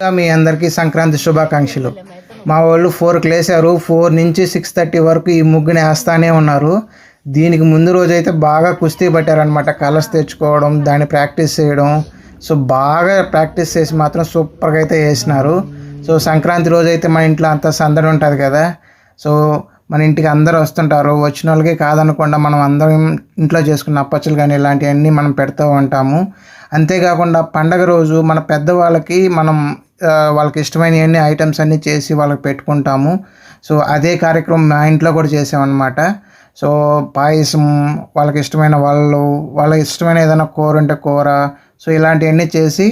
మీ అందరికీ సంక్రాంతి శుభాకాంక్షలు. మా వాళ్ళు 4కి లేసారు. 4 నుంచి 6:30 వరకు ఈ ముగ్గుని వేస్తానే ఉన్నారు. దీనికి ముందు రోజైతే బాగా కుస్తీ పట్టారనమాట. కలర్స్ తెచ్చుకోవడం, దాన్ని ప్రాక్టీస్ చేయడం. సో బాగా ప్రాక్టీస్ చేసి మాత్రం సూపర్గా అయితే వేసినారు. సో సంక్రాంతి రోజైతే మన ఇంట్లో అంతా సందడి ఉంటుంది కదా. సో మన ఇంటికి అందరూ వస్తుంటారు. వచ్చిన వాళ్ళకి కాదనకుండా మనం అందరం ఇంట్లో చేసుకున్న అప్పచ్చులు కానీ ఇలాంటివన్నీ మనం పెడుతూ ఉంటాము. అంతేకాకుండా పండగ రోజు మన పెద్దవాళ్ళకి మనం వాళ్ళకి ఇష్టమైనవన్నీ ఐటమ్స్ అన్నీ చేసి వాళ్ళకి పెట్టుకుంటాము. సో అదే కార్యక్రమం మా ఇంట్లో కూడా చేసామన్నమాట. సో పాయసం, వాళ్ళకి ఇష్టమైన వాళ్ళకి ఇష్టమైన ఏదైనా కూర ఉంటే కూర, సో ఇలాంటివన్నీ చేసి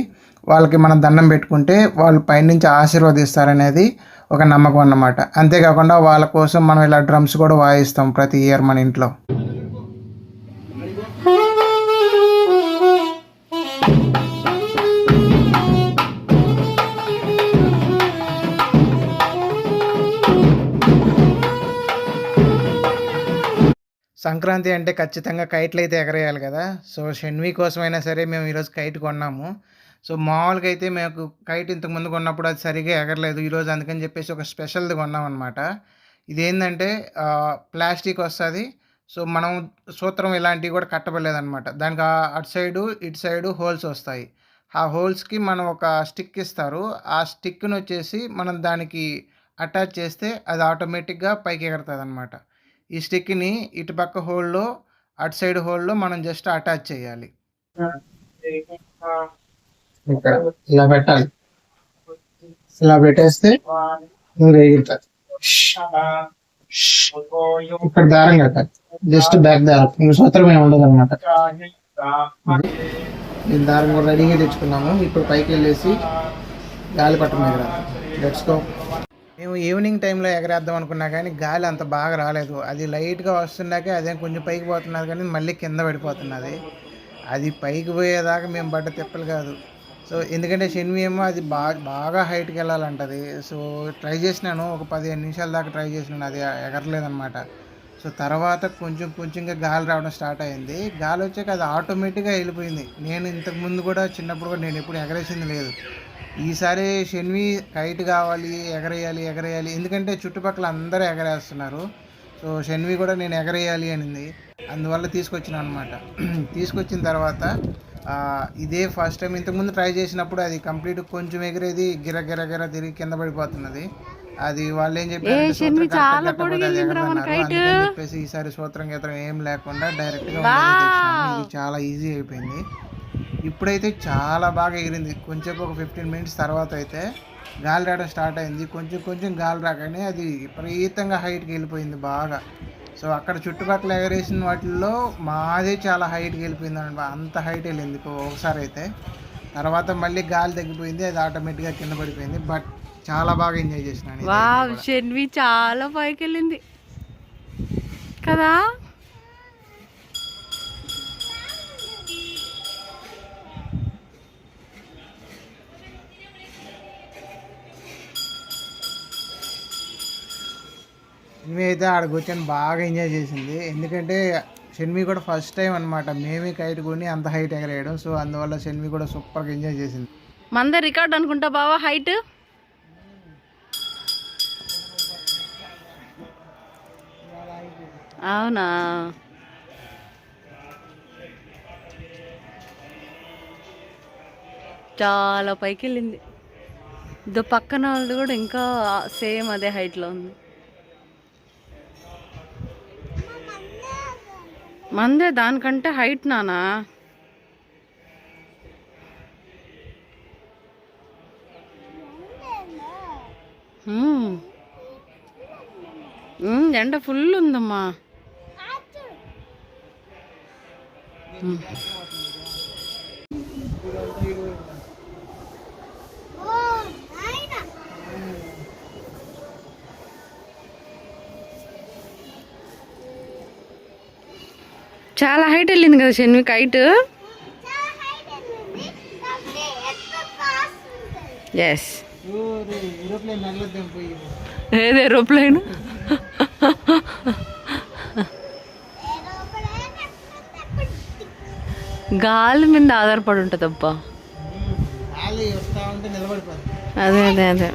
వాళ్ళకి మనం దండం పెట్టుకుంటే వాళ్ళు పైనుంచి ఆశీర్వదిస్తారనేది ఒక నమ్మకం అన్నమాట. అంతేకాకుండా వాళ్ళ కోసం మనం ఇలా డ్రమ్స్ కూడా వాయిస్తాం ప్రతి ఇయర్ మన ఇంట్లో. సంక్రాంతి అంటే ఖచ్చితంగా కైట్లు అయితే ఎగరేయాలి కదా. సో షెన్వి కోసమైనా సరే మేము ఈరోజు కైట్ కొన్నాము. సో మామూలుగా అయితే మేము కైట్ ఇంతకుముందు కొన్నప్పుడు అది సరిగా ఎగరలేదు. ఈరోజు అందుకని చెప్పేసి ఒక స్పెషల్ది కొన్నాం అనమాట. ఇదేంటంటే ప్లాస్టిక్ వస్తుంది. సో మనం సూత్రం ఇలాంటివి కూడా కట్టబడలేదన్నమాట. దానికి అటు సైడు ఇటు సైడు హోల్స్ వస్తాయి. ఆ హోల్స్కి మనం ఒక స్టిక్ ఇస్తారు. ఆ స్టిక్ని వచ్చేసి మనం దానికి అటాచ్ చేస్తే అది ఆటోమేటిక్గా పైకి ఎగురుతుంది అనమాట. ఈ స్టిక్ని ఇటుపక్క హోల్లో అటు సైడ్ హోల్లో మనం జస్ట్ అటాచ్ చేయాలి. ఇక్కడ ఇలా పెట్టాలి. ఇలా పెట్టేస్తే ఎగురుతుంది. ఇక్కడ దారం కట్టాలి, జస్ట్ బ్యాక్ దారం, ఇంక సూత్రం ఏమి ఉండదు అనమాట. దీని దారం కూడా రెడీగా తెచ్చుకున్నాము. ఇప్పుడు పైకి వెళ్ళేసి గాలిపటం ఎగరాలి. Let's go. మేము ఈవినింగ్ టైంలో ఎగరేద్దాం అనుకున్నా కానీ గాలి అంత బాగా రాలేదు. అది లైట్గా వస్తున్నాకే అదే కొంచెం పైకి పోతున్నది కానీ మళ్ళీ కింద పడిపోతున్నది. అది పైకి పోయేదాకా మేము పడ్డ తిప్పలు కాదు. సో ఎందుకంటే షెన్వి ఏమో అది బాగా హైట్కి వెళ్ళాలంటది. సో ట్రై చేసినాను, ఒక 15 నిమిషాల దాకా ట్రై చేసినాను, అది ఎగరలేదన్నమాట. సో తర్వాత కొంచెంగా గాలి రావడం స్టార్ట్ అయింది. గాలి వచ్చాక అది ఆటోమేటిక్గా వెళ్ళిపోయింది. నేను ఇంతకుముందు కూడా చిన్నప్పుడు కూడా నేను ఎప్పుడు ఎగరేసింది లేదు. ఈసారి షెన్వి కైట్ కావాలి, ఎగరేయాలి ఎందుకంటే చుట్టుపక్కల అందరూ ఎగరేస్తున్నారు. సో షెన్వి కూడా నేను ఎగరేయాలి అనింది, అందువల్ల తీసుకొచ్చినాను అనమాట. తీసుకొచ్చిన తర్వాత ఇదే ఫస్ట్ టైం. ఇంతకుముందు ట్రై చేసినప్పుడు అది కంప్లీట్ కొంచెం ఎగిరేది గిర తిరిగి కింద పడిపోతున్నది. అది వాళ్ళు ఏం చెప్పారు, అందుకని చెప్పేసి ఈసారి సూత్రం గీత్రం ఏం లేకుండా డైరెక్ట్గా ఇది చాలా ఈజీ అయిపోయింది. ఇప్పుడైతే చాలా బాగా ఎగిరింది. కొంచెం ఒక 15 మినిట్స్ తర్వాత అయితే గాలి రావడం స్టార్ట్ అయింది. కొంచెం గాలి రాగానే అది విపరీతంగా హైట్కి వెళ్ళిపోయింది బాగా. సో అక్కడ చుట్టుపక్కల ఎగరేసిన వాటిల్లో మాదే చాలా హైట్కి వెళ్ళిపోయింది అనమాట. అంత హైట్ వెళ్ళింది ఒకసారి అయితే. తర్వాత మళ్ళీ గాలి తగ్గిపోయింది, అది ఆటోమేటిక్గా కింద పడిపోయింది. బట్ చాలా బాగా ఎంజాయ్ చేసినాను. షెన్వి చాలా పైకి వెళ్ళింది కదా. షెన్వి అయితే ఆడ కూర్చొని బాగా ఎంజాయ్ చేసింది. ఎందుకంటే షెన్వి కూడా ఫస్ట్ టైం అనమాట మేమే కైట్ కొని అంత హైట్ ఎగరేయడం. సో అందువల్ల షెన్వి కూడా సూపర్గా ఎంజాయ్ చేసింది. మందే రికార్డ్ అనుకుంటా బావా హైట్. అవునా, చాలా పైకి వెళ్ళింది. ఇదో పక్కన వాళ్ళది కూడా ఇంకా సేమ్ అదే హైట్లో ఉంది. మందే దానికంటే హైట్ నానా. ఎండ ఫుల్ ఉందమ్మా. చాలా హైట్ వెళ్ళింది కదా షెన్వి కైట్. ఎస్, ఏది ఏరోప్లేన్. గాలి మీద ఆధారపడి ఉంటుంది అబ్బా. అదే అదే అదే